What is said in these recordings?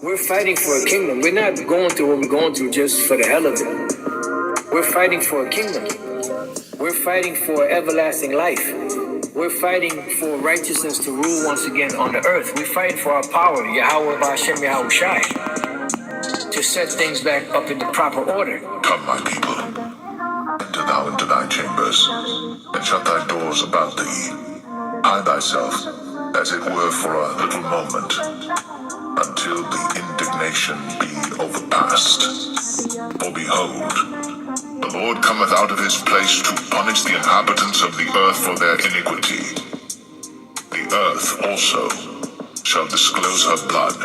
We're fighting for a kingdom. We're not going through what we're going through just for the hell of it. We're fighting for a kingdom. We're fighting for everlasting life. We're fighting for righteousness to rule once again on the earth. We're fighting for our power, Yahweh Ba'Shem Yahweh Shai, to set things back up in the proper order. Come, my people, enter thou into thy chambers, and shut thy doors about thee. Hide thyself, as it were for a little moment, until the indignation be overpast. For behold, the Lord cometh out of his place to punish the inhabitants of the earth for their iniquity. The earth also shall disclose her blood,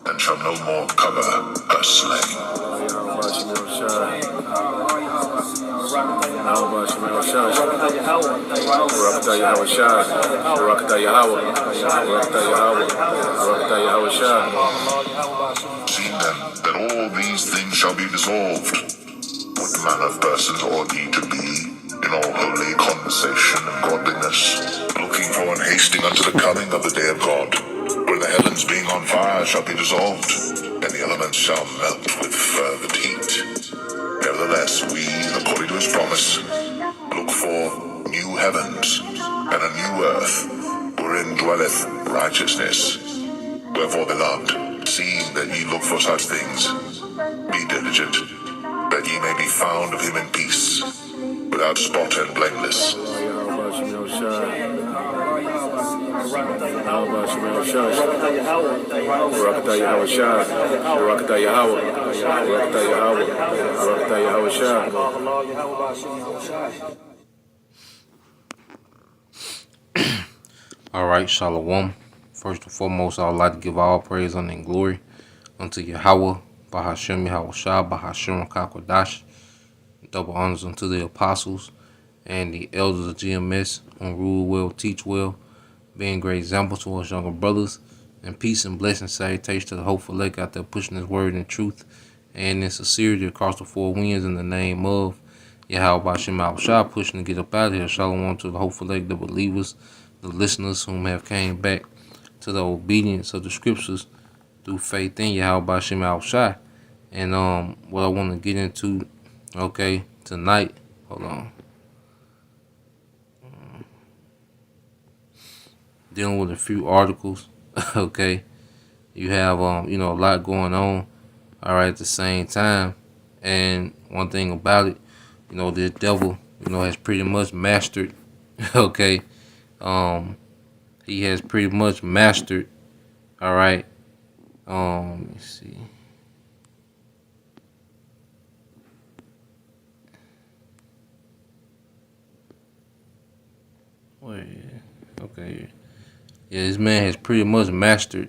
and shall no more cover her slain. Seeing then that all these things shall be dissolved, what manner of persons ought ye to be in all holy conversation and godliness, looking for and hasting unto the coming of the day of God, where the heavens being on fire shall be dissolved, and the elements shall melt with fervent heat. Nevertheless, we, according to his promise, look for new heavens and a new earth, wherein dwelleth righteousness. Wherefore, beloved, seeing that ye look for such things, be diligent, that ye may be found of him in peace, without spot and blameless. All right, Shalom. First and foremost, I would like to give all praise, honor, and glory unto Yahweh, Bahashem Yahweh Shah, Bahashem Kakwadash. Double honors unto the apostles and the elders of GMS on rule well, teach well, being great examples to us younger brothers, and peace and blessing salutation to the hopeful lake out there pushing his word in truth and in sincerity across the four winds in the name of Yahweh Ba'Shem Yahweh Shah, pushing to get up out of here. Shalom to the hopeful lake, the believers, the listeners whom have came back to the obedience of the scriptures through faith in Yahweh Ba'Shem Yahweh Shah. And what I want to get into, okay, tonight, hold on. Dealing with a few articles, okay. You have a lot going on, all right, at the same time. And one thing about it, the devil, has pretty much mastered, okay. He has pretty much mastered, all right. Let me see. Wait, okay. Yeah, this man has pretty much mastered,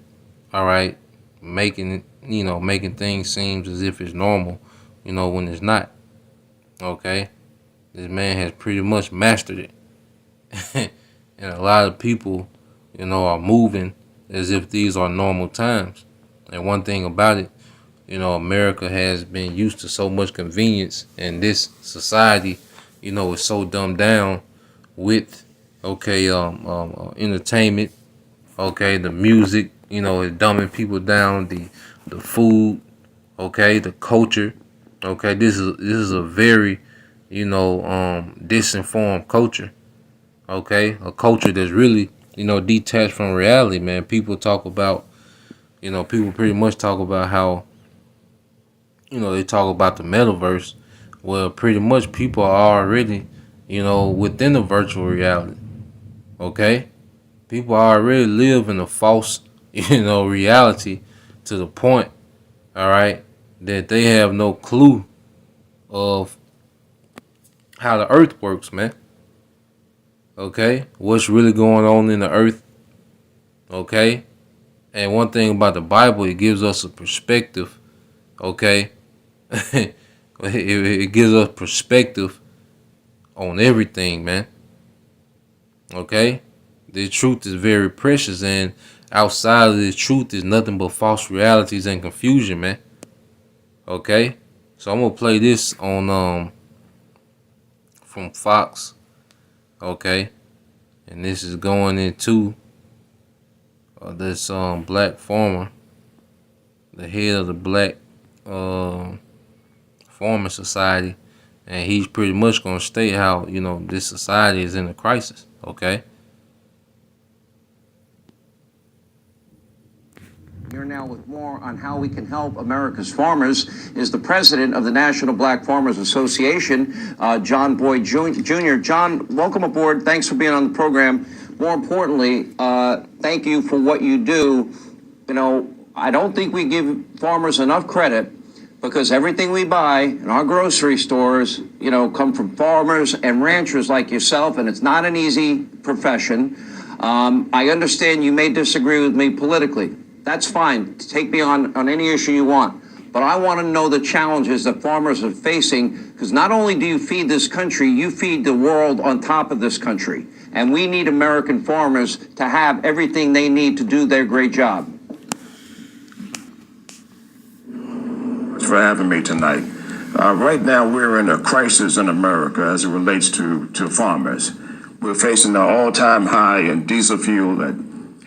all right, making things seem as if it's normal, when it's not. Okay, this man has pretty much mastered it, and a lot of people, are moving as if these are normal times. And one thing about it, America has been used to so much convenience, and this society, is so dumbed down with, entertainment. Okay, the music, is dumbing people down. The food, okay, the culture, okay. This is a very, disinformed culture. Okay, a culture that's really, detached from reality, man. People talk about, people pretty much talk about how, they talk about the metaverse. Well, pretty much people are already, within the virtual reality. Okay. People already live in a false, reality to the point, all right, that they have no clue of how the earth works, man. Okay, what's really going on in the earth, okay? And one thing about the Bible, it gives us a perspective, okay? it gives us perspective on everything, man. Okay? The truth is very precious, and outside of the truth is nothing but false realities and confusion, man. Okay? So I'm gonna play this on from Fox. Okay? And this is going into this black farmer, the head of the black um farmer society, and he's pretty much gonna state how this society is in a crisis. Okay. Here now with more on how we can help America's farmers is the president of the National Black Farmers Association, John Boyd Jr. John, welcome aboard. Thanks for being on the program. More importantly, thank you for what you do. I don't think we give farmers enough credit because everything we buy in our grocery stores, come from farmers and ranchers like yourself, and it's not an easy profession. I understand you may disagree with me politically. That's fine. Take me on any issue you want. But I want to know the challenges that farmers are facing, because not only do you feed this country, you feed the world on top of this country. And we need American farmers to have everything they need to do their great job. Thanks for having me tonight. Right now, we're in a crisis in America as it relates to farmers. We're facing an all-time high in diesel fuel that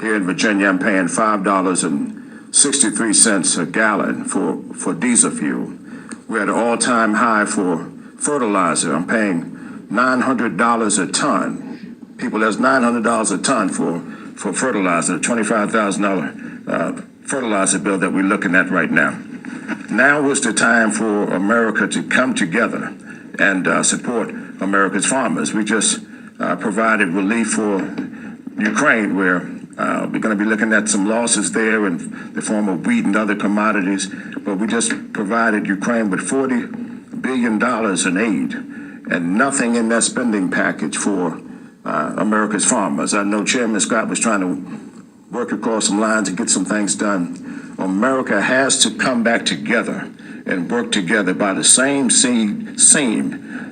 here in Virginia, I'm paying $5.63 a gallon for diesel fuel. We're at an all-time high for fertilizer. I'm paying $900 a ton. People, that's $900 a ton for fertilizer, $25,000 fertilizer bill that we're looking at right now. Now is the time for America to come together and support America's farmers. We just provided relief for Ukraine, where we're going to be looking at some losses there in the form of wheat and other commodities, but we just provided Ukraine with $40 billion in aid and nothing in that spending package for America's farmers. I know Chairman Scott was trying to work across some lines and get some things done. America has to come back together and work together by the same seam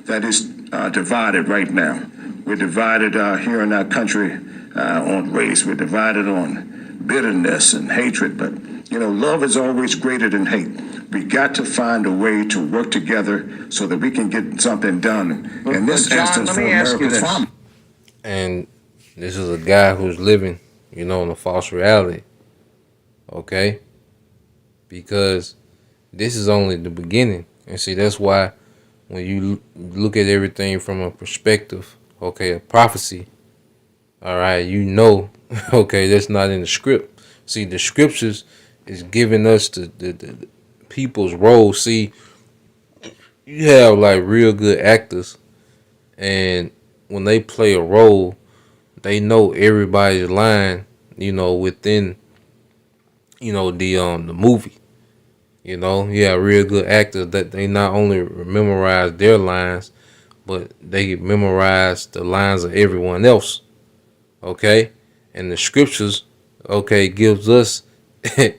that is divided right now. We're divided here in our country on race. We're divided on bitterness and hatred. But, love is always greater than hate. We got to find a way to work together so that we can get something done. In this instance, for America's farmers. And this is a guy who's living, in a false reality. Okay? Because this is only the beginning. And see, that's why when you look at everything from a perspective, okay, a prophecy, all right, okay, that's not in the script. See, the scriptures is giving us the people's role. See, you have like real good actors, and when they play a role, they know everybody's line, within, the movie. You have real good actors that they not only memorize their lines, but they memorize the lines of everyone else. Okay, and the scriptures, okay, gives us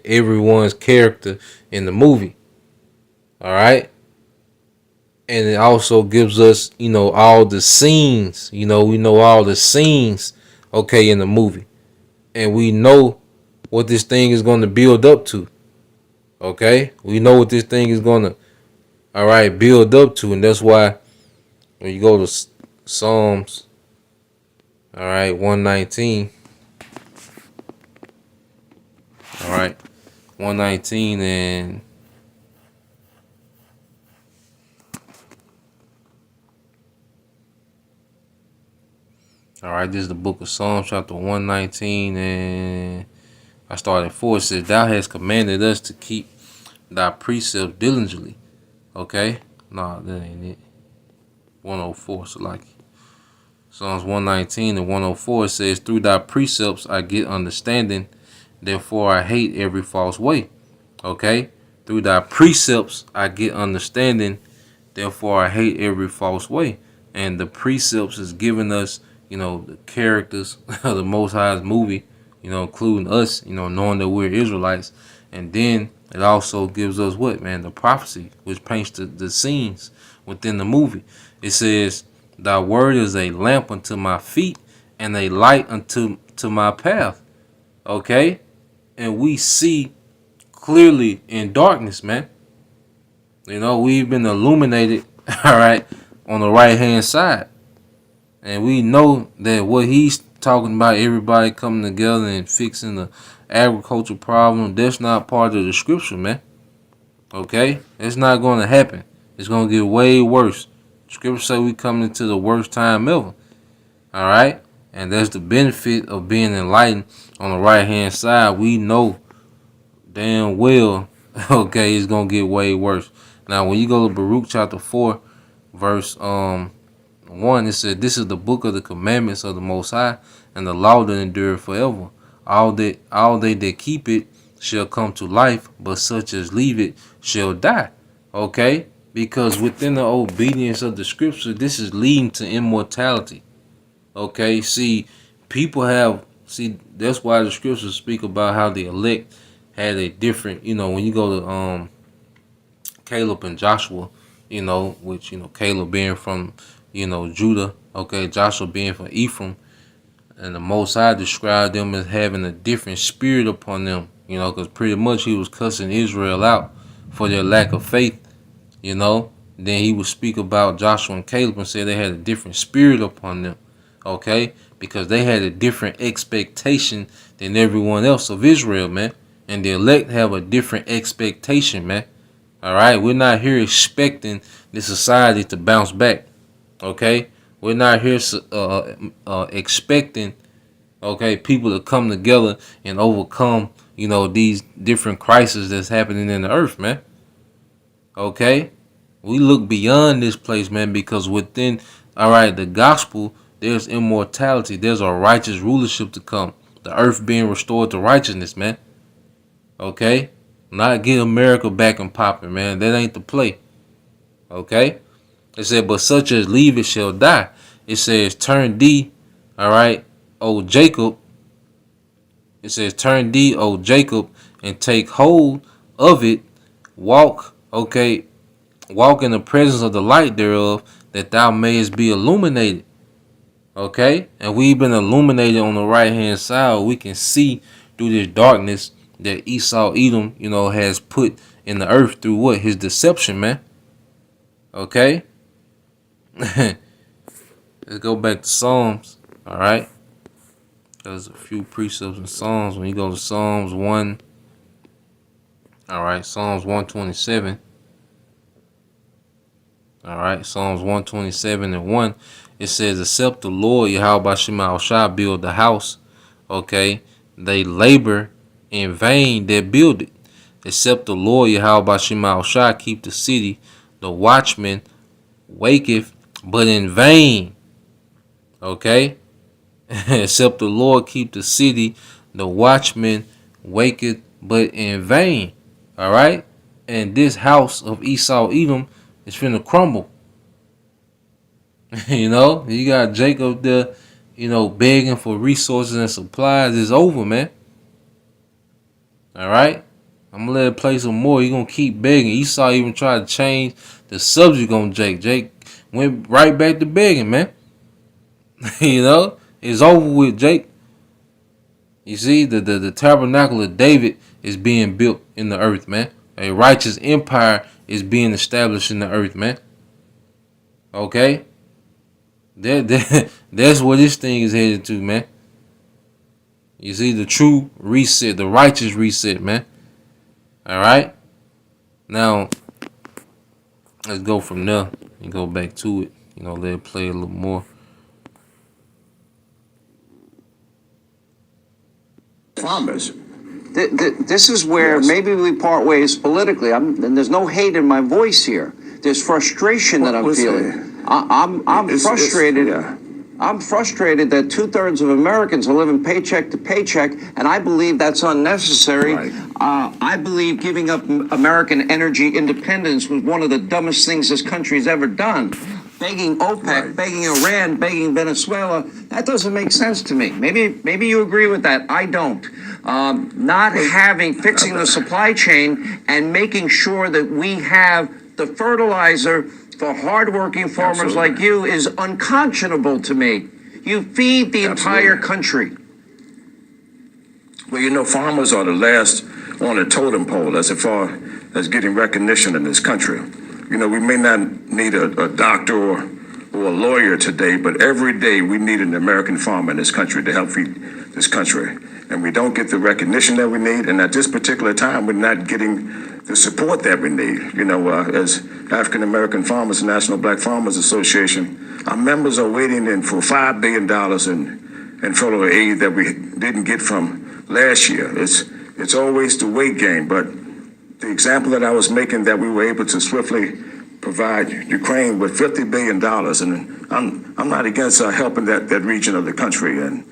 everyone's character in the movie. All right, and it also gives us, all the scenes. We know all the scenes, okay, in the movie, and we know what this thing is going to build up to. Okay, we know what this thing is going to, all right, build up to, and that's why when you go to Psalms, all right, 119. All right, 119 and all right, this is the book of Psalms, chapter 119, and I started at 4. It says, "Thou hast commanded us to keep thy precepts diligently." Okay, nah, that ain't it. 104, so like Psalms 119 and 104 says, "Through thy precepts I get understanding, therefore I hate every false way." Okay? Through thy precepts I get understanding, therefore I hate every false way. And the precepts is giving us, the characters of the Most High's movie, including us, knowing that we're Israelites. And then it also gives us what, man? The prophecy, which paints the scenes within the movie. It says, "Thy word is a lamp unto my feet and a light unto my path." Okay? And we see clearly in darkness, man. We've been illuminated, all right, on the right hand side. And we know that what he's talking about everybody coming together and fixing the agriculture problem. That's not part of the scripture, man. Okay? It's not going to happen. It's going to get way worse. Scripture say we coming into the worst time ever. All right? And that's the benefit of being enlightened on the right-hand side. We know damn well, okay, it's going to get way worse. Now, when you go to Baruch chapter 4, verse 1, it said, "This is the book of the commandments of the Most High, and the law that endure forever. All they that keep it shall come to life, but such as leave it shall die." Okay? Because within the obedience of the scripture, this is leading to immortality. Okay? See, that's why the scriptures speak about how the elect had a different, when you go to Caleb and Joshua, which, Caleb being from, Judah, okay, Joshua being from Ephraim, and the Most High described them as having a different spirit upon them, because pretty much he was cussing Israel out for their lack of faith, Then he would speak about Joshua and Caleb and say they had a different spirit upon them, okay, because they had a different expectation than everyone else of Israel, man. And the elect have a different expectation, man. All right, we're not here expecting the society to bounce back. Okay, we're not here expecting, okay, people to come together and overcome, these different crises that's happening in the earth, man. Okay, we look beyond this place, man, because within, all right, the gospel, there's immortality. There's a righteous rulership to come. The earth being restored to righteousness, man. Okay. Not get America back and popping, man. That ain't the play. Okay? It said, "But such as leave it shall die." It says, "Turn thee, all right, O Jacob." It says, "Turn thee, O Jacob, and take hold of it. Walk, okay, walk in the presence of the light thereof, that thou mayest be illuminated." Okay? And we've been illuminated on the right-hand side. We can see through this darkness that Esau, Edom, has put in the earth through what? His deception, man. Okay? Let's go back to Psalms, all right? There's a few precepts in Psalms. When you go to Psalms 1, all right, Psalms 127, all right, Psalms 127 and 1, it says, "Except the Lord, Yahweh Shema shall build the house, okay, they labor in vain that build it. Except the Lord, Yahweh Shema shall keep the city, the watchman waketh, but in vain." Okay? Except the Lord keep the city, the watchman waketh, but in vain. All right? And this house of Esau, Edom, is finna crumble. You got Jacob there, begging for resources and supplies. It's over, man. All right? I'm going to let it play some more. You're going to keep begging. Esau even tried to change the subject on Jake. Jake went right back to begging, man. It's over with, Jake. You see, the tabernacle of David is being built in the earth, man. A righteous empire is being established in the earth, man. Okay? That's where this thing is headed to, man. You see, the true reset, the righteous reset, man. All right? Now, let's go from there and go back to it. Let it play a little more. Farmers. This is where maybe we part ways politically. And there's no hate in my voice here. There's frustration that I'm feeling. I'm frustrated. I'm frustrated that 2/3 of Americans are living paycheck to paycheck, and I believe that's unnecessary. Right. I believe giving up American energy independence was one of the dumbest things this country's ever done. Begging OPEC, right, begging Iran, begging Venezuela, that doesn't make sense to me. Maybe you agree with that. I don't. Fixing the supply chain and making sure that we have the fertilizer for hardworking farmers like you is unconscionable to me. You feed the entire country. Well, farmers are the last on the totem pole as far as getting recognition in this country. We may not need a doctor or a lawyer today, but every day we need an American farmer in this country to help feed this country. And we don't get the recognition that we need. And at this particular time, we're not getting the support that we need. You know, as African American Farmers, National Black Farmers Association, our members are waiting in for $5 billion in federal aid that we didn't get from last year. It's always the wait game. But the example that I was making, that we were able to swiftly provide Ukraine with $50 billion, and I'm not against helping that region of the country and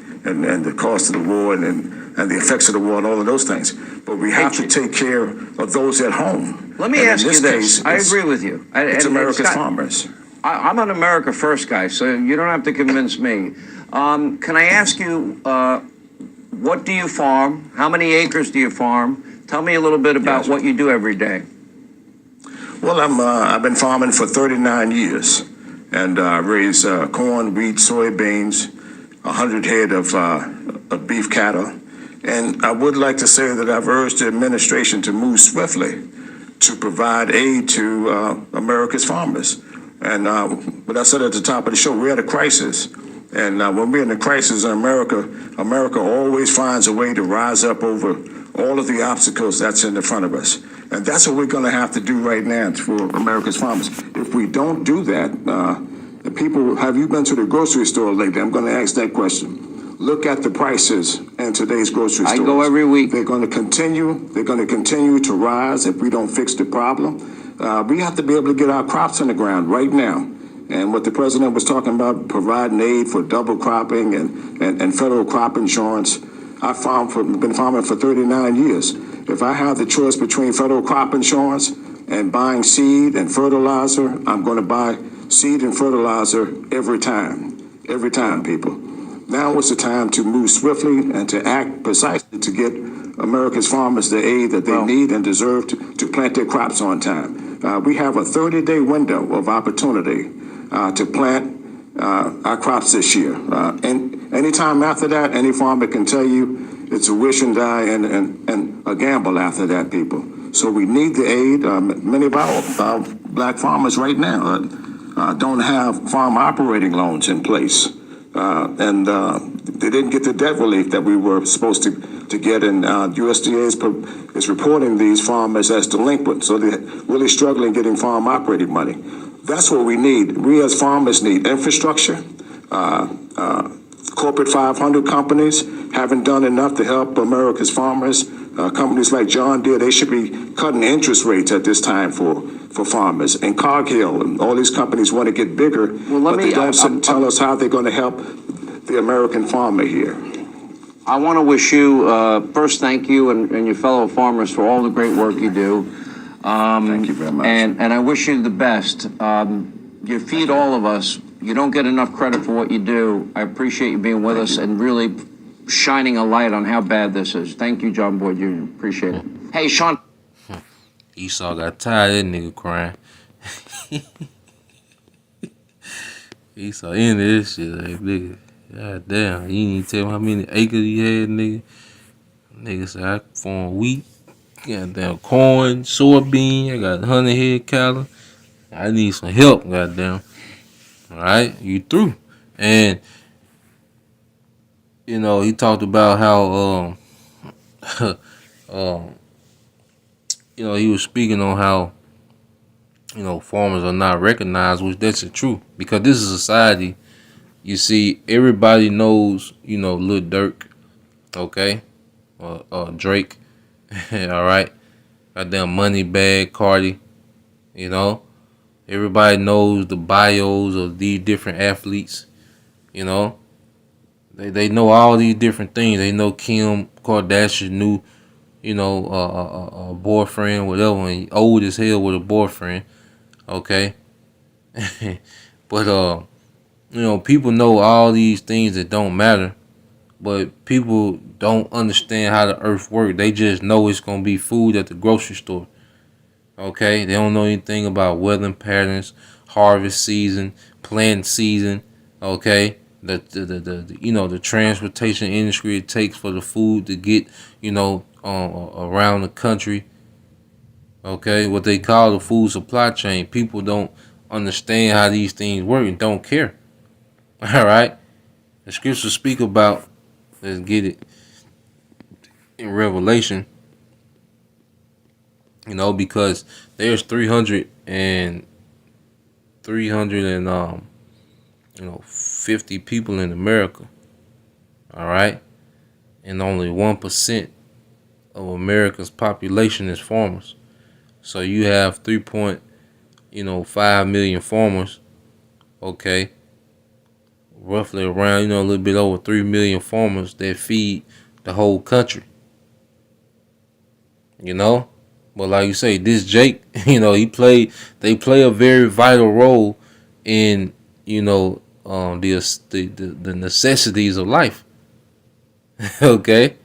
the cost of the war and the effects of the war and all of those things. But we have to take care of those at home. Let me ask you this. I agree with you. It's America's farmers. I'm an America First guy, so you don't have to convince me. Can I ask you, what do you farm? How many acres do you farm? Tell me a little bit about what you do every day. Well, I've been farming for 39 years, and I raise corn, wheat, soybeans, 100 head of beef cattle. And I would like to say that I've urged the administration to move swiftly to provide aid to America's farmers. And what I said at the top of the show, we're at a crisis. And when we're in a crisis in America always finds a way to rise up over all of the obstacles that's in the front of us. And that's what we're going to have to do right now for America's farmers. If we don't do that, the people, have you been to the grocery store lately? I'm going to ask that question. Look at the prices in today's grocery stores. I go every week. They're going to continue to rise if we don't fix the problem. We have to be able to get our crops in the ground right now. And what the president was talking about, providing aid for double cropping and federal crop insurance. I've been farming for 39 years. If I have the choice between federal crop insurance and buying seed and fertilizer, I'm going to buy seed and fertilizer every time, people. Now is the time to move swiftly and to act precisely to get America's farmers the aid that they need and deserve to plant their crops on time. We have a 30-day window of opportunity to plant our crops this year. And anytime after that, any farmer can tell you it's a wish and die and a gamble after that, people. So we need the aid. Many of our black farmers right now don't have farm operating loans in place. And they didn't get the debt relief that we were supposed to get. And USDA is reporting these farmers as delinquent. So they're really struggling getting farm operating money. That's what we need. We as farmers need infrastructure. Corporate 500 companies haven't done enough to help America's farmers. Companies like John Deere, they should be cutting interest rates at this time for farmers. And Cargill and all these companies want to get bigger, but they don't tell us how they're going to help the American farmer here. I want to wish you, first, thank you and your fellow farmers for all the great work you do. Thank you very much. And I wish you the best. You feed all of us. You don't get enough credit for what you do. I appreciate you being with us and really shining a light on how bad this is. Thank you, John Boyd Jr. Appreciate it. Hey, Sean. Esau got tired of that nigga crying. Esau into this shit, like, nigga. God damn, you ain't tell me how many acres he had, nigga. Nigga said I farm wheat, goddamn corn, soybean, I got 100 head cattle. I need some help, goddamn. Alright, you through. And you know, he talked about how you know, he was speaking on how, you know, farmers are not recognized, which that's the truth. Because this is a society, you see, everybody knows, you know, Lil Durk, okay? Drake, alright? Goddamn Moneybag, Cardi, you know? Everybody knows the bios of these different athletes, you know? They know all these different things. They know Kim Kardashian new, you know, a boyfriend, whatever, and he old as hell with a boyfriend, okay? But, you know, people know all these things that don't matter, but people don't understand how the earth works. They just know it's going to be food at the grocery store, okay? They don't know anything about weather patterns, harvest season, planting season, okay? The you know, the transportation industry it takes for the food to get, you know, around the country, okay? What they call the food supply chain. People don't understand how these things work and don't care. All right, the scriptures speak about. Let's get it in Revelation. Because there's 50 people in America. All right, and only 1% of America's population is farmers. So you have 3.5 million farmers. Okay, roughly around a little bit over 3 million farmers that feed the whole country. But like you say, this Jake, they play a very vital role in the necessities of life. Okay.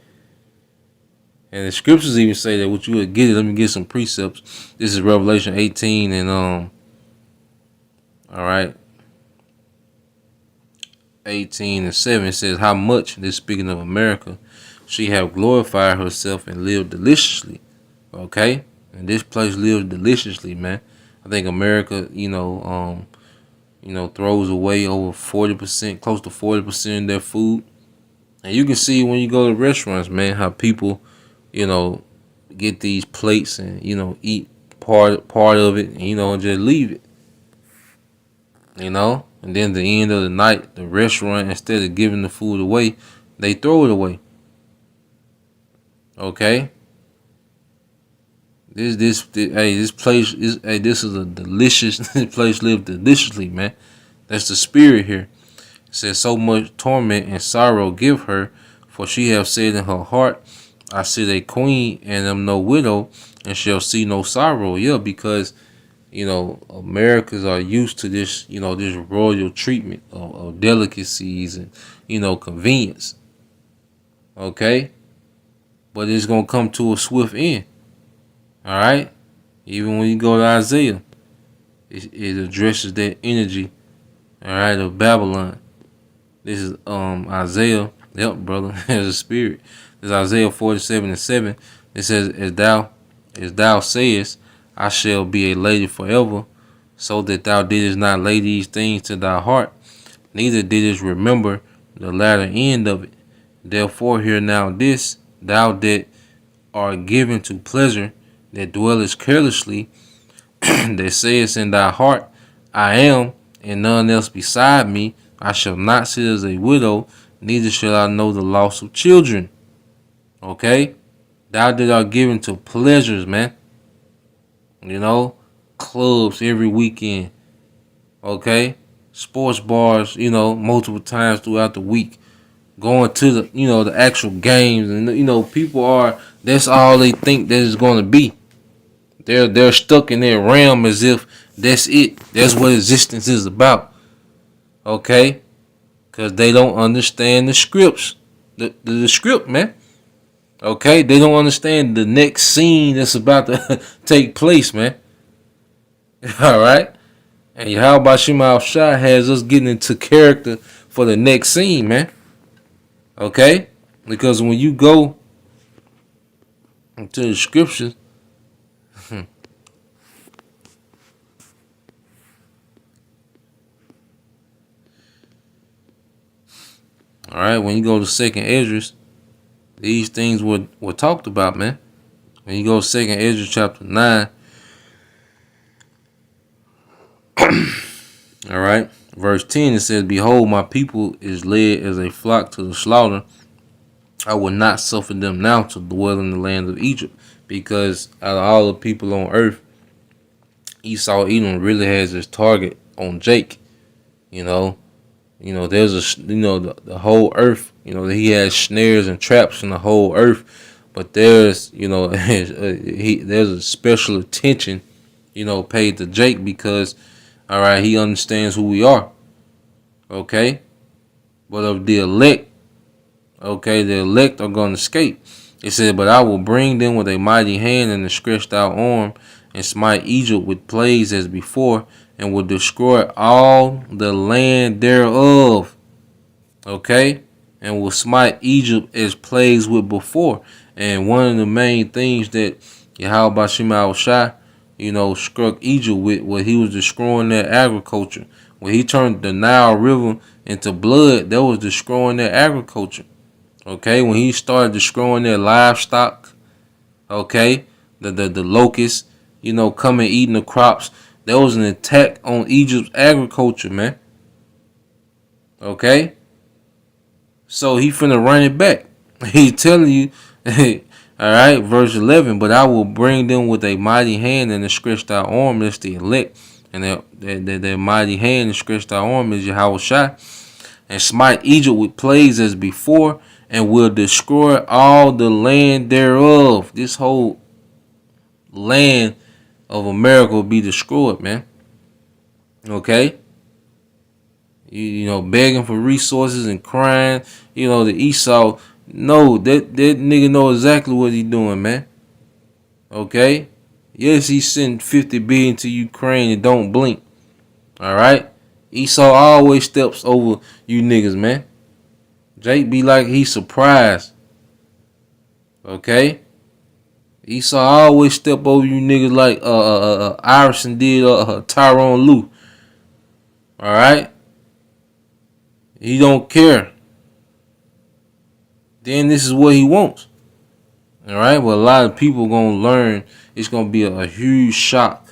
And the scriptures even say that what you would get it. Let me get some precepts. This is Revelation 18 and all right, 18 and 7. It says, how much, this speaking of America, she have glorified herself and lived deliciously. Okay? And this place lives deliciously, man. I think America, throws away over 40%, close to 40% of their food. And you can see when you go to restaurants, man, how people, get these plates and, eat part of it and, just leave it. And then at the end of the night, the restaurant, instead of giving the food away, they throw it away. Okay? This place is this is a delicious this place lives deliciously, man. That's the spirit here. It says, so much torment and sorrow give her, for she have said in her heart, I sit a queen and am no widow, and shall see no sorrow. Yeah, because Americans are used to this, this royal treatment of delicacies and convenience. Okay, but it's gonna come to a swift end. All right, even when you go to Isaiah, it addresses that energy. All right, of Babylon. This is Isaiah. Yep, brother, as a spirit. This is Isaiah 47 and 7. It says, as thou sayest, I shall be a lady forever, so that thou didst not lay these things to thy heart, neither didst remember the latter end of it. Therefore hear now this, thou that art given to pleasure, that dwellest carelessly, that sayest in thy heart, I am, and none else beside me. I shall not sit as a widow, neither shall I know the loss of children. Okay? Thou that art given to pleasures, man. Clubs every weekend. Okay? Sports bars, multiple times throughout the week. Going to the actual games, and people that's all they think that it's going to be. They're stuck in their realm as if that's it. That's what existence is about. Okay? Because they don't understand the scripts. The script, man. Okay? They don't understand the next scene that's about to take place, man. Alright? And Yahweh Shema Shah has us getting into character for the next scene, man. Okay? Because when you go into the scriptures, all right, when you go to Second Esdras, these things were talked about, man. When you go to Second Esdras chapter 9, all right, verse 10, it says, behold, my people is led as a flock to the slaughter. I will not suffer them now to dwell in the land of Egypt, because out of all the people on earth, Esau Edom really has his target on Jake. There's the whole earth. He has snares and traps in the whole earth, but there's there's a special attention paid to Jake because all right, he understands who we are. Okay, but of the elect, okay, the elect are going to escape. It said, but I will bring them with a mighty hand and a stretched out arm, and smite Egypt with plagues as before, and will destroy all the land thereof. Okay? And will smite Egypt as plagues with before. And one of the main things that Yahweh Shema Shai struck Egypt with, where he was destroying their agriculture. When he turned the Nile River into blood, that was destroying their agriculture. Okay, when he started destroying their livestock, okay, the locusts, coming eating the crops, that was an attack on Egypt's agriculture, man. Okay, so he finna run it back. He's telling you, all right, verse 11. But I will bring them with a mighty hand and a stretched out arm. That's the elect, and their mighty hand and stretched out arm is Yahweh Shai, and smite Egypt with plagues as before, and will destroy all the land thereof. This whole land of America will be destroyed, man. Okay. Begging for resources and crying. The Esau, no, that nigga know exactly what he doing, man. Okay? Yes, he sent 50 billion to Ukraine and don't blink. Alright? Esau always steps over you niggas, man. Jake be like he's surprised. Okay? Esau always step over you niggas like Iverson did Tyrone Lue. Alright? He don't care. Then this is what he wants. Alright? But a lot of people gonna learn. It's gonna be a huge shock.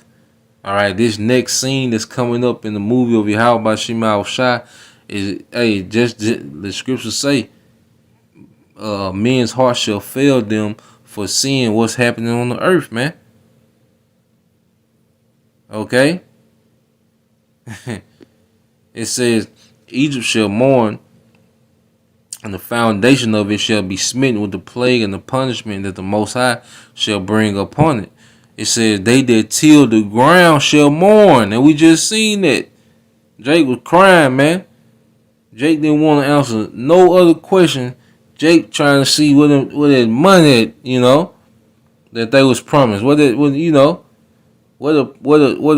Alright, this next scene that's coming up in the movie of Yahweh by Shema Shai is, just the scriptures say, men's hearts shall fail them for seeing what's happening on the earth, man. Okay? It says, Egypt shall mourn, and the foundation of it shall be smitten with the plague and the punishment that the Most High shall bring upon it. It says, they that till the ground shall mourn. And we just seen that. Jake was crying, man. Jake didn't want to answer no other question. Jake trying to see where that money, that they was promised. What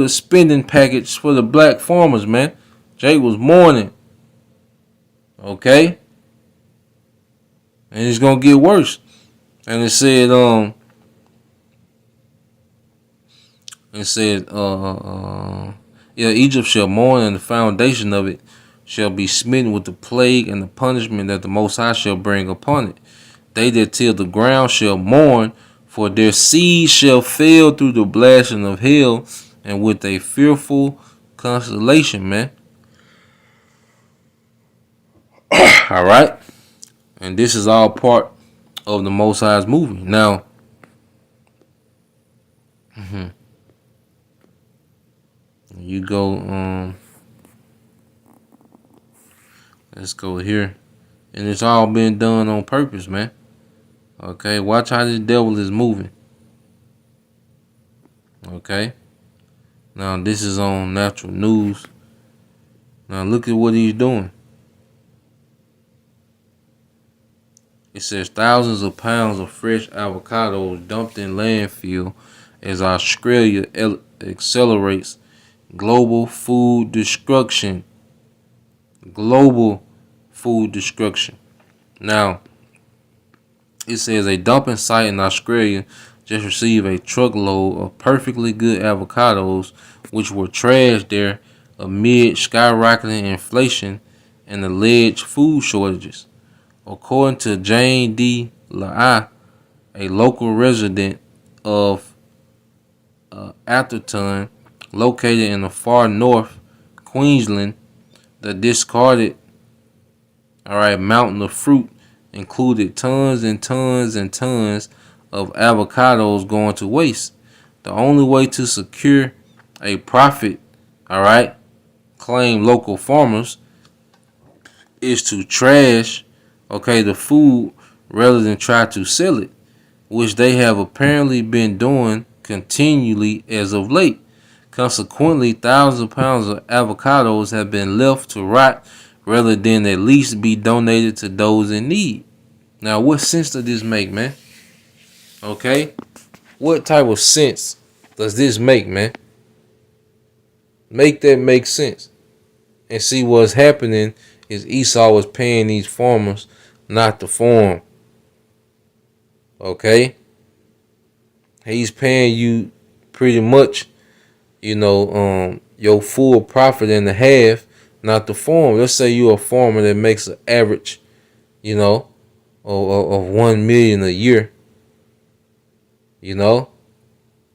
a spending package for the black farmers, man. Jake was mourning. Okay? And it's gonna get worse. And it said, Egypt shall mourn, and the foundation of it shall be smitten with the plague and the punishment that the Most High shall bring upon it. They that till the ground shall mourn, for their seed shall fail through the blasting of hell, and with a fearful constellation, man. All right, and this is all part of the Most High's movie. Now, you go, let's go here, and it's all been done on purpose, man. Okay, watch how this devil is moving. Okay, now this is on Natural News. Now look at what he's doing. It says thousands of pounds of fresh avocados dumped in landfill as Australia accelerates global food destruction. Global food destruction. Now, it says a dumping site in Australia just received a truckload of perfectly good avocados, which were trashed there amid skyrocketing inflation and alleged food shortages. According to Jane D. La'a, a local resident of Atherton, located in the far north Queensland, the discarded mountain of fruit included tons and tons and tons of avocados going to waste. The only way to secure a profit, claim local farmers, is to trash the food rather than try to sell it, which they have apparently been doing continually as of late. Consequently, thousands of pounds of avocados have been left to rot rather than at least be donated to those in need. Now, what sense does this make, man? Okay? What type of sense does this make, man? Make that make sense. And see what's happening is Esau was paying these farmers not to farm. Okay? He's paying you pretty much, your full profit in the half, not the farm. Let's say you're a farmer that makes an average, of 1 million a year.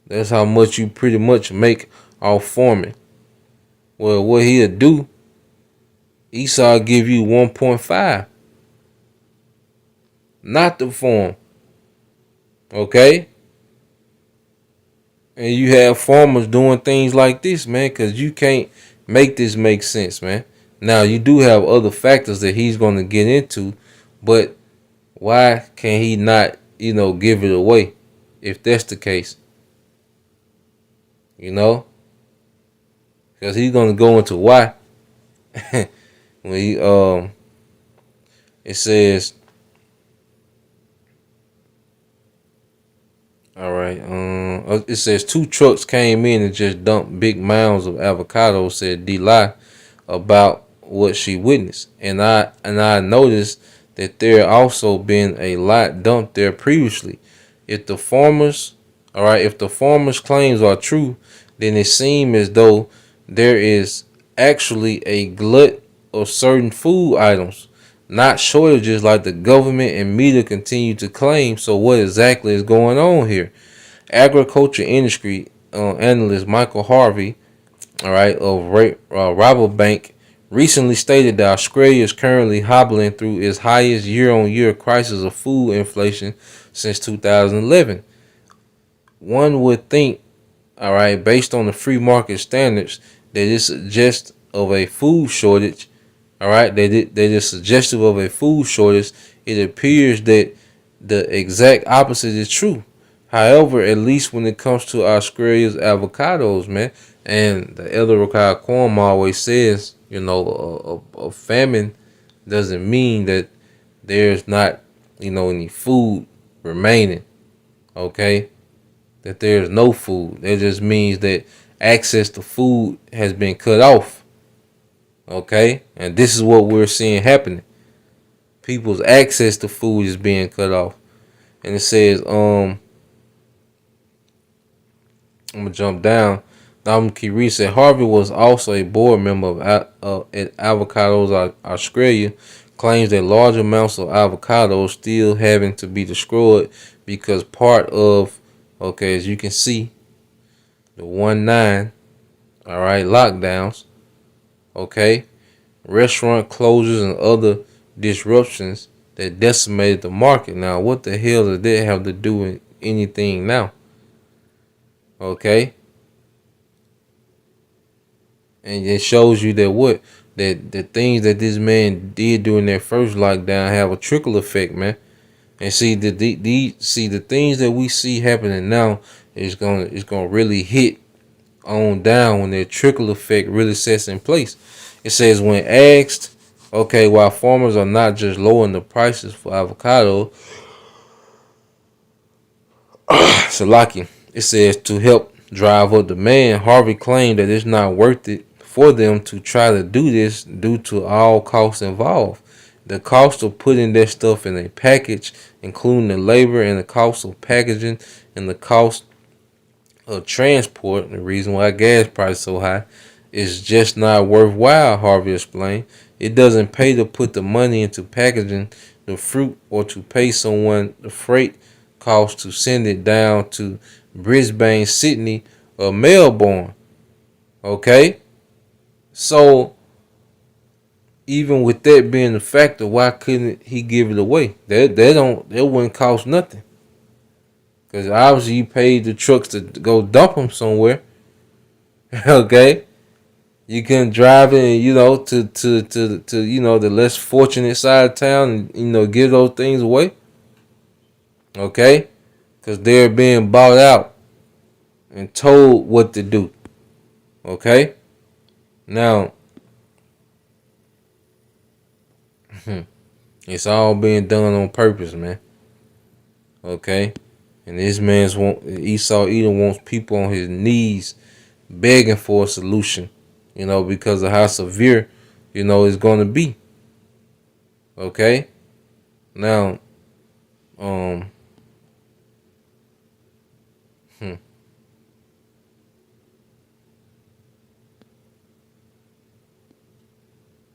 That's how much you pretty much make off farming. Well, what he'll do, Esau give you 1.5, not the farm. Okay? And you have farmers doing things like this, man, because you can't make this make sense, man. Now, you do have other factors that he's going to get into, but why can he not, give it away if that's the case? Because he's going to go into why. When it says, all right, it says 2 trucks came in and just dumped big mounds of avocado, said D-Lie about what she witnessed. And I noticed that there also been a lot dumped there previously. If the farmers claims are true, then it seems as though there is actually a glut of certain food items, not shortages like the government and media continue to claim. So what exactly is going on here? Agriculture industry analyst Michael Harvey, all right, of Rabobank, recently stated that Australia is currently hobbling through its highest year-on-year crisis of food inflation since 2011. One would think, all right, based on the free market standards, that it suggests of a food shortage. All right, that is suggestive of a food shortage. It appears that the exact opposite is true. However, at least when it comes to Australia's avocados, man, and the elder Rakai Kwame always says, a famine doesn't mean that there's not, any food remaining. Okay, that there's no food. That just means that access to food has been cut off. Okay, and this is what we're seeing happening. People's access to food is being cut off, and it says, I'm gonna jump down. Dom Kiri said Harvey was also a board member at Avocados Australia. Claims that large amounts of avocados still having to be destroyed because part of, okay, as you can see, the 1-9, all right, lockdowns, okay, restaurant closures and other disruptions that decimated the market. Now, what the hell does that have to do with anything now? Okay. And it shows you that the things that this man did during that first lockdown have a trickle effect, man. And see the things that we see happening now is gonna really hit on down when that trickle effect really sets in place. It says when asked, okay, while farmers are not just lowering the prices for avocado, Salaki, it says to help drive up demand. Harvey claimed that it's not worth it for them to try to do this due to all costs involved. The cost of putting that stuff in a package, including the labor and the cost of packaging and the cost of transport, the reason why gas price is so high, is just not worthwhile, Harvey explained. It doesn't pay to put the money into packaging the fruit or to pay someone the freight cost to send it down to Brisbane, Sydney, or Melbourne. Okay? So, even with that being the factor, why couldn't he give it away? That wouldn't cost nothing. Because obviously you paid the trucks to go dump them somewhere. Okay? You can drive in, to the less fortunate side of town and, give those things away. Okay? Because they're being bought out and told what to do. Okay? Now, it's all being done on purpose, man. Okay? And this Esau Edom wants people on his knees begging for a solution, because of how severe, it's going to be. Okay? Now,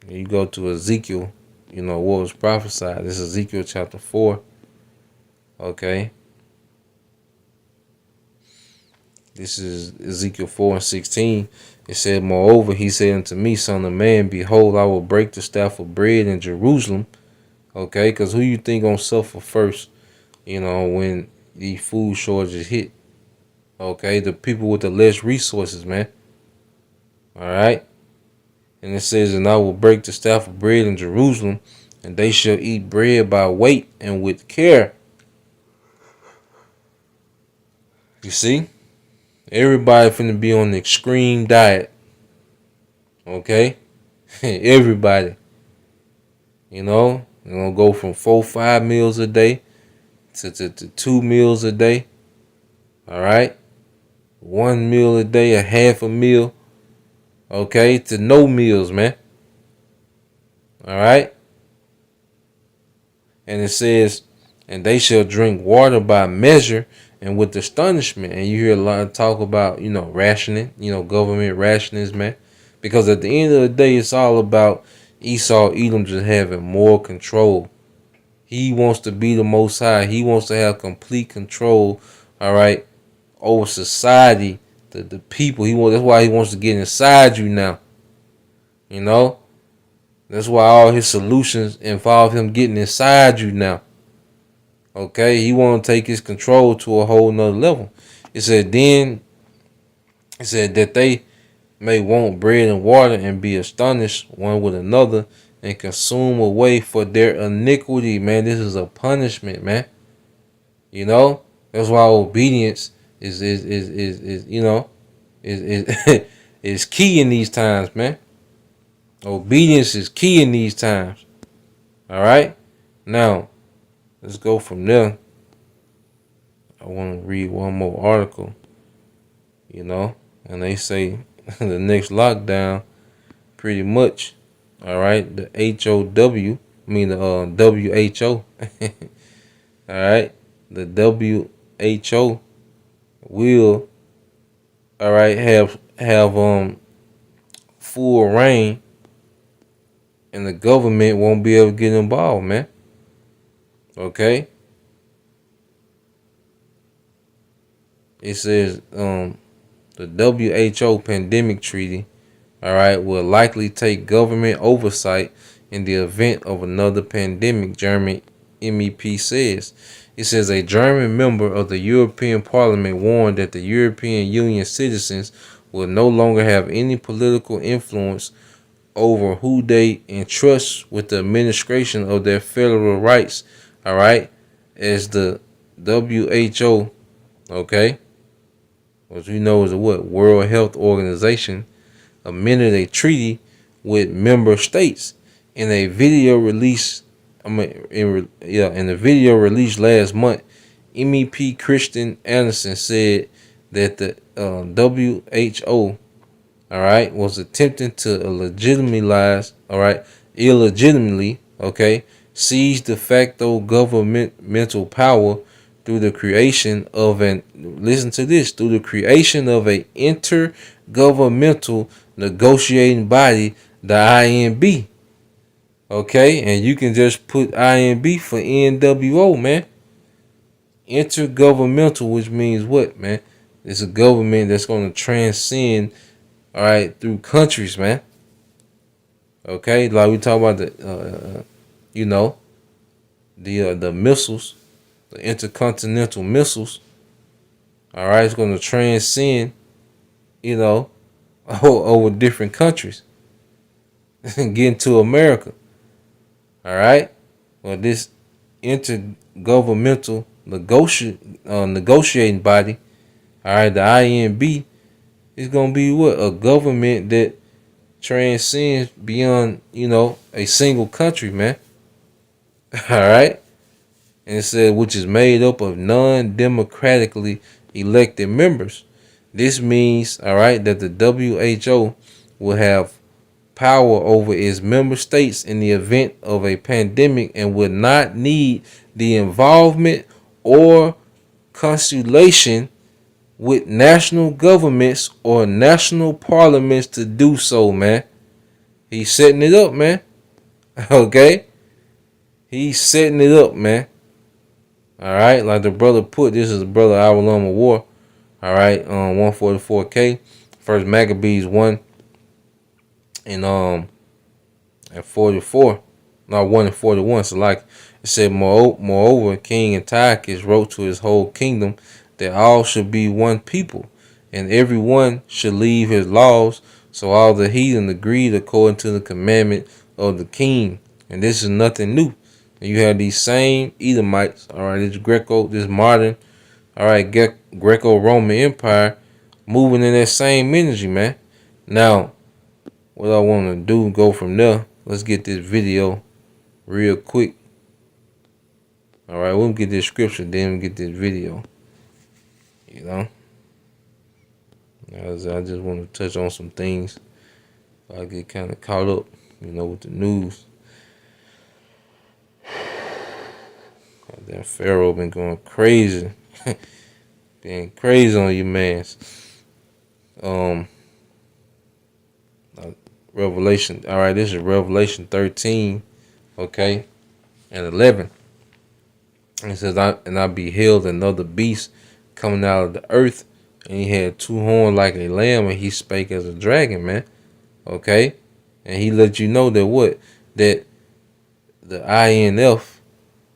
You go to Ezekiel, what was prophesied. This is Ezekiel chapter 4. Okay. This is Ezekiel 4:16. It said, moreover, he said unto me, son of man, behold, I will break the staff of bread in Jerusalem. Okay, because who you think gonna suffer first, when the food shortages hit? Okay, the people with the less resources, man. All right. And it says, and I will break the staff of bread in Jerusalem, and they shall eat bread by weight and with care. You see? Everybody finna be on the extreme diet. Okay? Everybody. They're gonna go from 4-5 meals a day to 2 meals a day. All right? 1 meal a day, a half a meal. Okay? To no meals, man. All right? And it says, and they shall drink water by measure and with astonishment. And you hear a lot of talk about, rationing, government rationings, man. Because at the end of the day, it's all about Esau, Edom just having more control. He wants to be the Most High. He wants to have complete control, all right, over society, the people. That's why he wants to get inside you now. That's why all his solutions involve him getting inside you now. Okay, he want to take his control to a whole nother level. It said that they may want bread and water and be astonished one with another and consume away for their iniquity. Man, this is a punishment, man. That's why obedience is is key in these times, man. Obedience is key in these times. All right, now let's go from there. I want to read one more article, and they say the next lockdown, pretty much, all right, the HOW, the WHO, all right, the WHO will, all right, have full reign, and the government won't be able to get involved, man. Okay. It says the WHO pandemic treaty, all right, will likely take government oversight in the event of another pandemic, German MEP says. It says a German member of the European Parliament warned that the European Union citizens will no longer have any political influence over who they entrust with the administration of their federal rights, all right, as the WHO, okay, which we know is a World Health Organization, amended a treaty with member states. In a video release, in the video released last month, MEP Christian Anderson said that the WHO, all right, was attempting to illegitimately, okay, seize de facto governmental power through the creation of an intergovernmental negotiating body, the INB. Okay, and you can just put INB for NWO, man. Intergovernmental, which means what, man? It's a government that's going to transcend, all right, through countries, man. Okay, like we talk about the missiles, the intercontinental missiles. All right, it's going to transcend, over different countries and get into America. All right. Well, this intergovernmental negotiating body, all right, the INB, is going to be what? A government that transcends beyond, a single country, man. All right. And it said, which is made up of non-democratically elected members. This means, all right, that the WHO will have power over its member states in the event of a pandemic and would not need the involvement or consultation with national governments or national parliaments to do so, man. He's setting it up, man. Okay? He's setting it up, man. Alright? Like the brother put, this is the brother Avalon of War. Alright, 144K. First Maccabees 1 and 44. No, 1 and 41. So like it said, moreover, King Antiochus wrote to his whole kingdom that all should be one people, and every one should leave his laws. So all the heathen agreed according to the commandment of the king. And this is nothing new. You have these same Edomites, all right, this modern, all right, Greco-Roman Empire moving in that same energy, man. Now, what I want to do, go from there. Let's get this video real quick. All right, we'll get this scripture, then we'll get this video. You know, as I just want to touch on some things. I get kind of caught up, you know, with the news. That Pharaoh been going crazy, being crazy on you, mans. Revelation. All right, this is Revelation 13, okay, and 11. It says, I beheld another beast coming out of the earth, and he had two horns like a lamb, and he spake as a dragon, man. Okay, and he let you know that what, that the INF,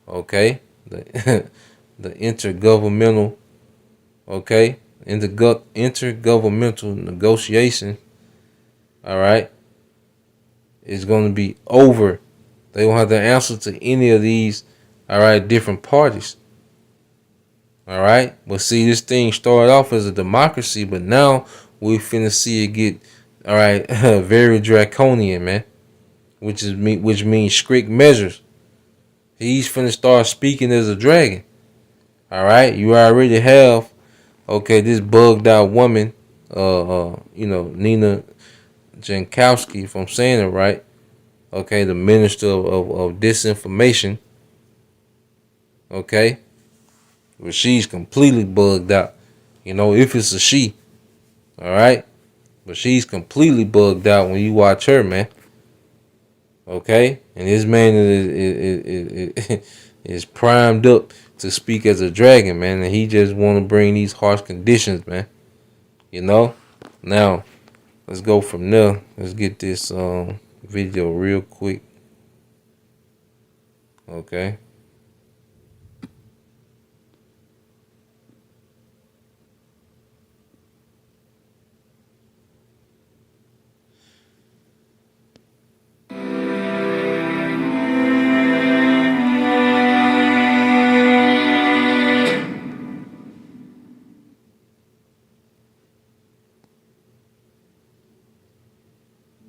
okay, the the intergovernmental, okay, intergovernmental negotiation, all right, is going to be over. They won't have to answer to any of these, all right, different parties. All right, but see, this thing started off as a democracy, but now we finna see it get, all right, very draconian, man. Which means strict measures. He's finna start speaking as a dragon. All right, you already have, okay, this bugged out woman, you know, Nina Jankowski, if I'm saying it right. Okay, the minister of disinformation. Okay, but she's completely bugged out. You know, if it's a she, all right, but she's completely bugged out when you watch her, man. Okay, and this man is primed up to speak as a dragon, man, and he just want to bring these harsh conditions, man. You know, now let's go from there. Let's get this video real quick. Okay.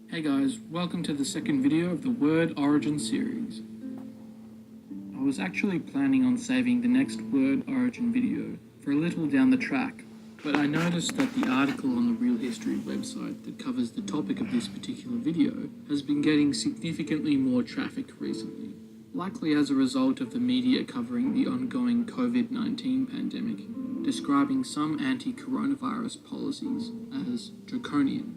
Hey guys, welcome to the second video of the Word Origin series. I was actually planning on saving the next Word Origin video for a little down the track, but I noticed that the article on the Real History website that covers the topic of this particular video has been getting significantly more traffic recently, likely as a result of the media covering the ongoing COVID-19 pandemic, describing some anti-coronavirus policies as draconian.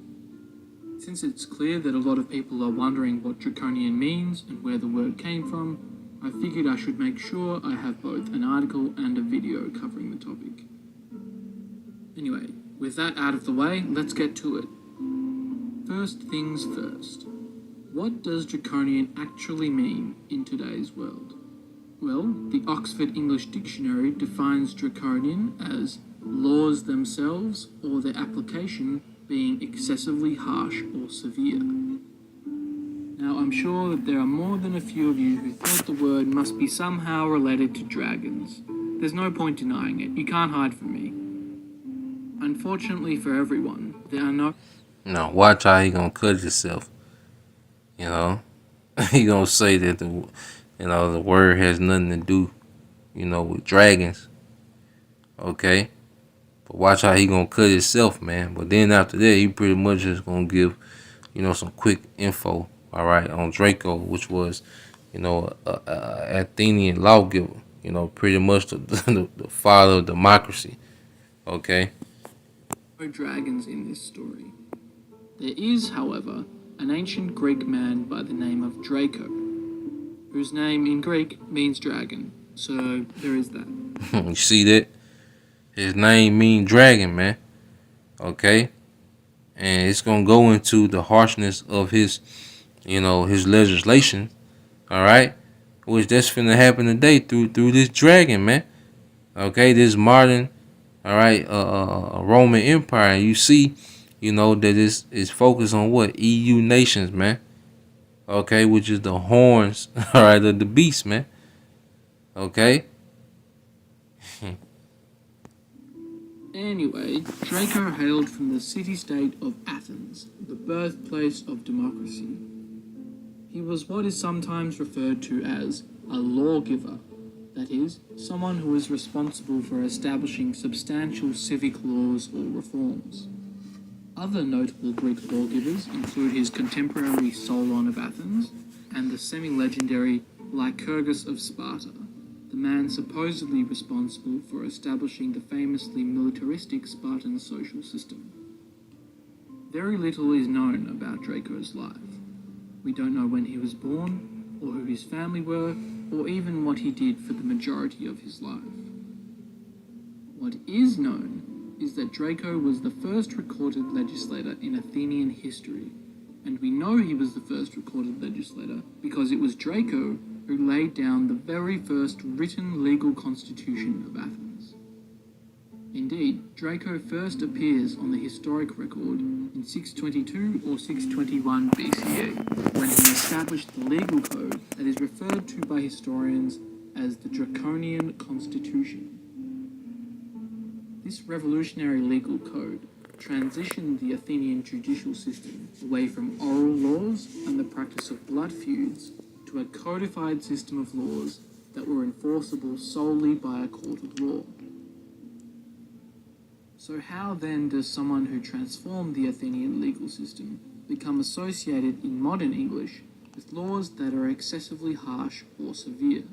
Since it's clear that a lot of people are wondering what draconian means and where the word came from, I figured I should make sure I have both an article and a video covering the topic. Anyway, with that out of the way, let's get to it. First things first. What does draconian actually mean in today's world? Well, the Oxford English Dictionary defines draconian as laws themselves or their application being excessively harsh or severe. Now, I'm sure that there are more than a few of you who thought the word must be somehow related to dragons. There's no point denying it. You can't hide from me. Unfortunately for everyone, there are no... Now watch how he gonna cut himself. You know, he gonna say that the word has nothing to do, you know, with dragons. Okay. But watch how he gonna cut himself, man. But then after that, he pretty much just gonna give, you know, some quick info, all right, on Draco, which was, you know, a Athenian lawgiver, you know, pretty much the father of democracy. Okay. dragons in this story. There is, however, an ancient Greek man by the name of Draco, whose name in Greek means dragon. So there is that. You see that? His name mean dragon, man. Okay? And it's gonna go into the harshness of his, his legislation. Alright? Which that's finna happen today through this dragon, man. Okay, this modern, alright, Roman Empire. And you see, that it's focused on what? EU nations, man. Okay, which is the horns, alright, of the beast, man. Okay? Anyway, Draco hailed from the city-state of Athens, the birthplace of democracy. He was what is sometimes referred to as a lawgiver, that is, someone who is responsible for establishing substantial civic laws or reforms. Other notable Greek lawgivers include his contemporary Solon of Athens and the semi-legendary Lycurgus of Sparta, the man supposedly responsible for establishing the famously militaristic Spartan social system. Very little is known about Draco's life. We don't know when he was born, or who his family were, or even what he did for the majority of his life. What is known is that Draco was the first recorded legislator in Athenian history, and we know he was the first recorded legislator because it was Draco who laid down the very first written legal constitution of Athens. Indeed, Draco first appears on the historic record in 622 or 621 BCE, when he established the legal code that is referred to by historians as the Draconian Constitution. This revolutionary legal code transitioned the Athenian judicial system away from oral laws and the practice of blood feuds to a codified system of laws that were enforceable solely by a court of law. So how then does someone who transformed the Athenian legal system become associated in modern English with laws that are excessively harsh or severe?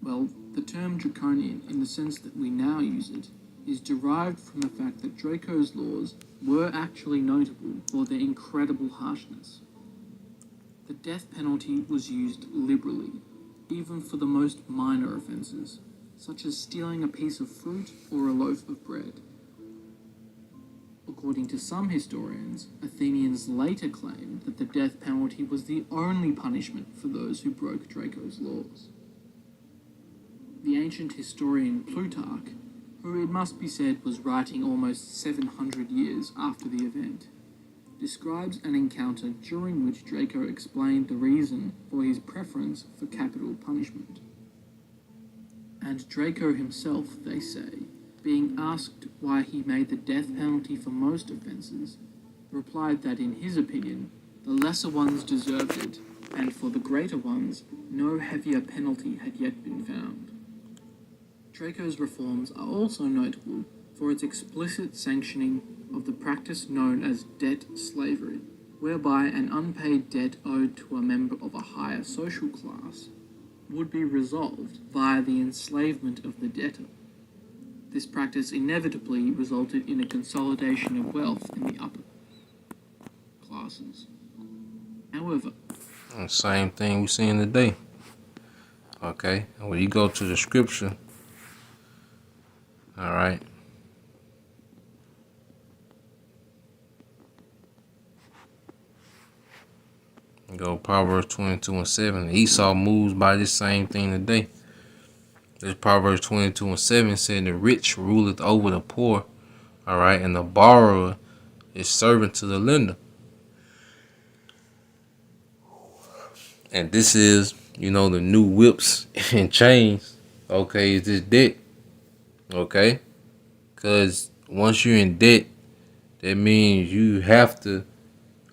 Well, the term draconian, in the sense that we now use it, is derived from the fact that Draco's laws were actually notable for their incredible harshness. The death penalty was used liberally, even for the most minor offences, such as stealing a piece of fruit or a loaf of bread. According to some historians, Athenians later claimed that the death penalty was the only punishment for those who broke Draco's laws. The ancient historian Plutarch, who it must be said was writing almost 700 years after the event, describes an encounter during which Draco explained the reason for his preference for capital punishment. And Draco himself, they say, being asked why he made the death penalty for most offences, replied that in his opinion, the lesser ones deserved it, and for the greater ones, no heavier penalty had yet been found. Draco's reforms are also notable for its explicit sanctioning of the practice known as debt slavery, whereby an unpaid debt owed to a member of a higher social class would be resolved via the enslavement of the debtor. This practice inevitably resulted in a consolidation of wealth in the upper classes. However, Same thing we seeing today. Okay, when you go to the scripture, all right. Go Proverbs 22:7. Esau moves by this same thing today. This Proverbs 22:7 said, "The rich ruleth over the poor, all right, and the borrower is servant to the lender." And this is, the new whips and chains. Okay, is this debt? Okay, because once you're in debt, that means you have to,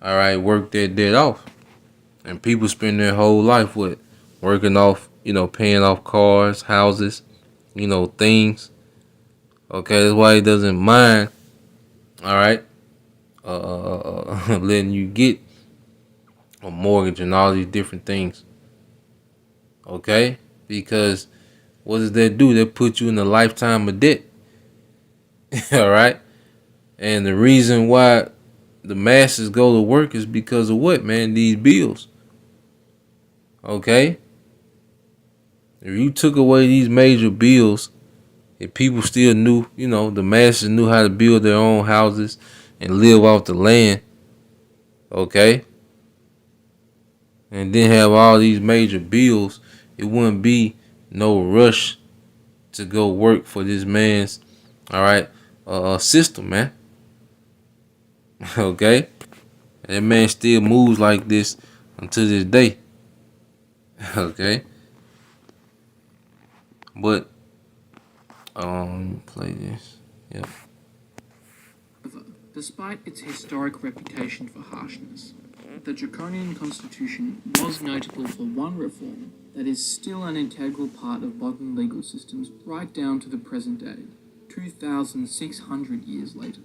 all right, work that debt off. And people spend their whole life with working off, paying off cars, houses, things. Okay, that's why he doesn't mind, all right, letting you get a mortgage and all these different things. Okay, because what does that do? That puts you in a lifetime of debt. All right, and the reason why, the masses go to work is because of what, man? These bills. Okay? If you took away these major bills, if people still knew, the masses knew how to build their own houses and live off the land, okay? And then have all these major bills, it wouldn't be no rush to go work for this man's, all right, system, man. Okay? That man still moves like this until this day. Okay? But play this. Yep. Despite its historic reputation for harshness, the Draconian Constitution was notable for one reform that is still an integral part of modern legal systems right down to the present day, 2,600 years later.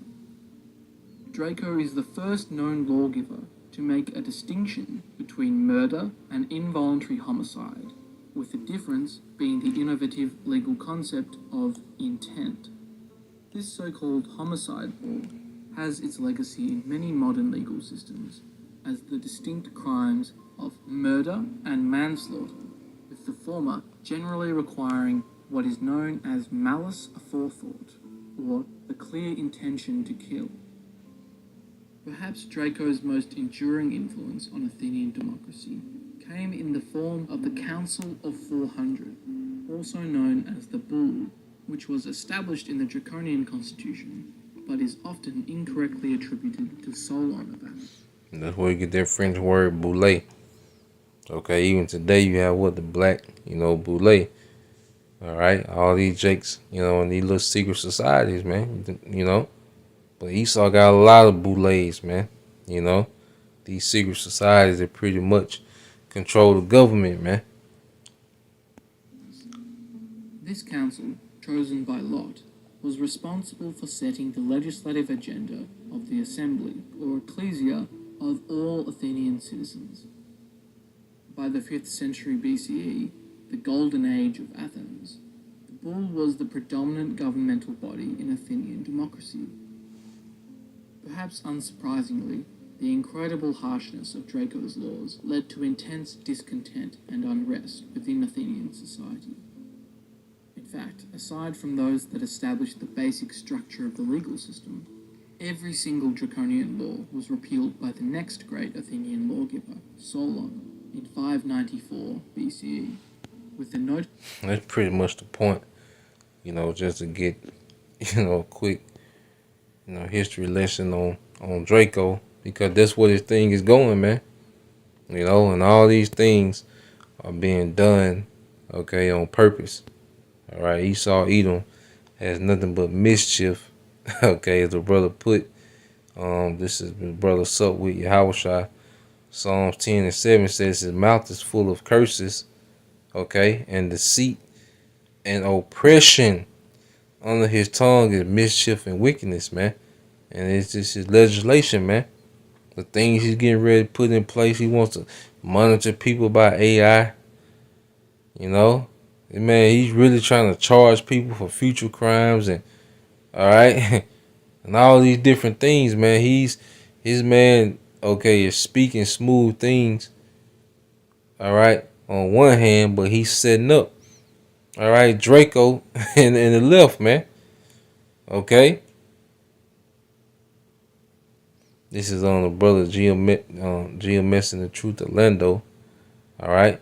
Draco is the first known lawgiver to make a distinction between murder and involuntary homicide, with the difference being the innovative legal concept of intent. This so-called homicide law has its legacy in many modern legal systems as the distinct crimes of murder and manslaughter, with the former generally requiring what is known as malice aforethought, or the clear intention to kill. Perhaps Draco's most enduring influence on Athenian democracy came in the form of the Council of 400, also known as the Bull, which was established in the Draconian Constitution, but is often incorrectly attributed to Solon about it. That's where you get that French word boule. Okay, even today you have what, the black, boule. All right, all these jakes, in these little secret societies, man, But Esau got a lot of boules, man. These secret societies that pretty much control the government, man. This council, chosen by lot, was responsible for setting the legislative agenda of the assembly, or ecclesia, of all Athenian citizens. By the 5th century BCE, the Golden Age of Athens, the bull was the predominant governmental body in Athenian democracy. Perhaps unsurprisingly, the incredible harshness of Draco's laws led to intense discontent and unrest within Athenian society. In fact, aside from those that established the basic structure of the legal system, every single draconian law was repealed by the next great Athenian lawgiver, Solon, in 594 BCE, with the note. That's pretty much the point, just to get, a quick, history lesson on Draco, because that's what his thing is going, man. And all these things are being done, okay, on purpose. All right, Esau Edom has nothing but mischief. Okay, as the brother put, this is his brother sup with Yahushua. Psalms 10:7 says his mouth is full of curses, okay, and deceit and oppression. Under his tongue is mischief and wickedness, man. And it's just his legislation, man. The things he's getting ready to put in place. He wants to monitor people by AI. Man, he's really trying to charge people for future crimes and all right, and all these different things, man. His man, okay, is speaking smooth things, all right, on one hand, but he's setting up, all right, Draco in the left, man. Okay, this is on the brother GMS and the Truth of Lando, all right.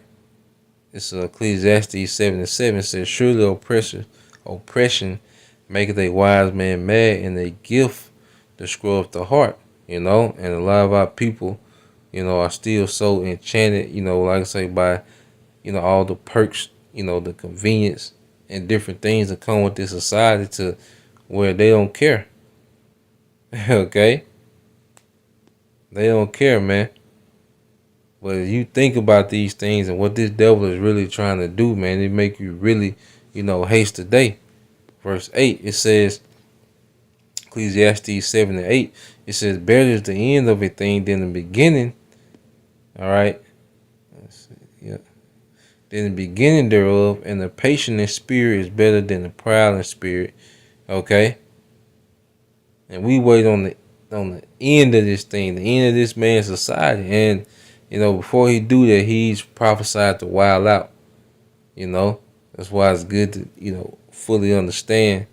It's Ecclesiastes 7:7 says, surely oppression maketh a wise man mad, and a gift destroyeth the heart, and a lot of our people, are still so enchanted, like I say, by, all the perks, the convenience and different things that come with this society to where they don't care. Okay? They don't care, man. But if you think about these things and what this devil is really trying to do, man, it make you really, haste the day. Verse 8, it says, Ecclesiastes 7:8, it says, better is the end of a thing than the beginning. All right. Let's see. Yeah. Than the beginning thereof, and the patient in spirit is better than the proud in spirit. Okay. And we wait on the on the end of this thing, the end of this man's society. And, before he do that, he's prophesied to wild out. That's why it's good to, fully understand,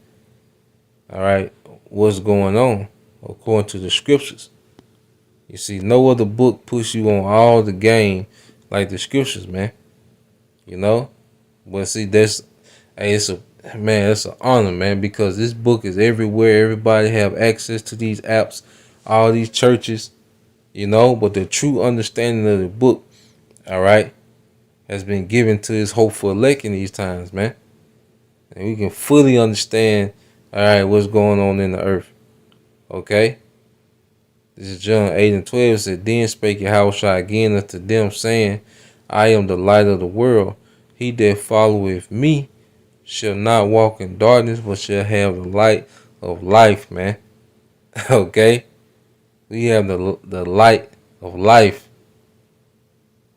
all right, what's going on according to the scriptures. You see, no other book puts you on all the game like the scriptures, man. But see, it's an honor, man, because this book is everywhere. Everybody have access to these apps, all these churches, but the true understanding of the book, all right, has been given to his hopeful elect in these times, man. And we can fully understand, all right, what's going on in the earth. Okay? This is John 8 and 12. It said, Then spake Yahushua again unto them, saying, I am the light of the world. He that followeth me shall not walk in darkness, but shall have the light of life, man. Okay? We have the light of life.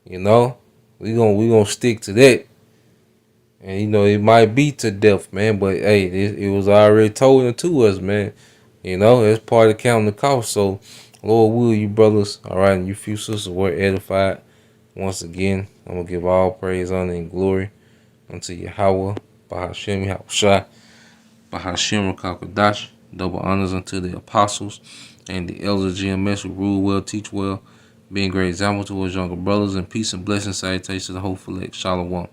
We gonna stick to that. And it might be to death, man, but hey, it was already told unto us, man. It's part of counting the cost. So, Lord will you brothers, all right, and you few sisters were edified. Once again, I'm gonna give all praise, honor, and glory unto Yahweh, Bahashem Yahushua, Bahashem Rakakadash. Double honors unto the apostles and the elders of GMS who rule well, teach well, being great example to us younger brothers, and peace and blessing salutations to the hopeful elect. Shalom.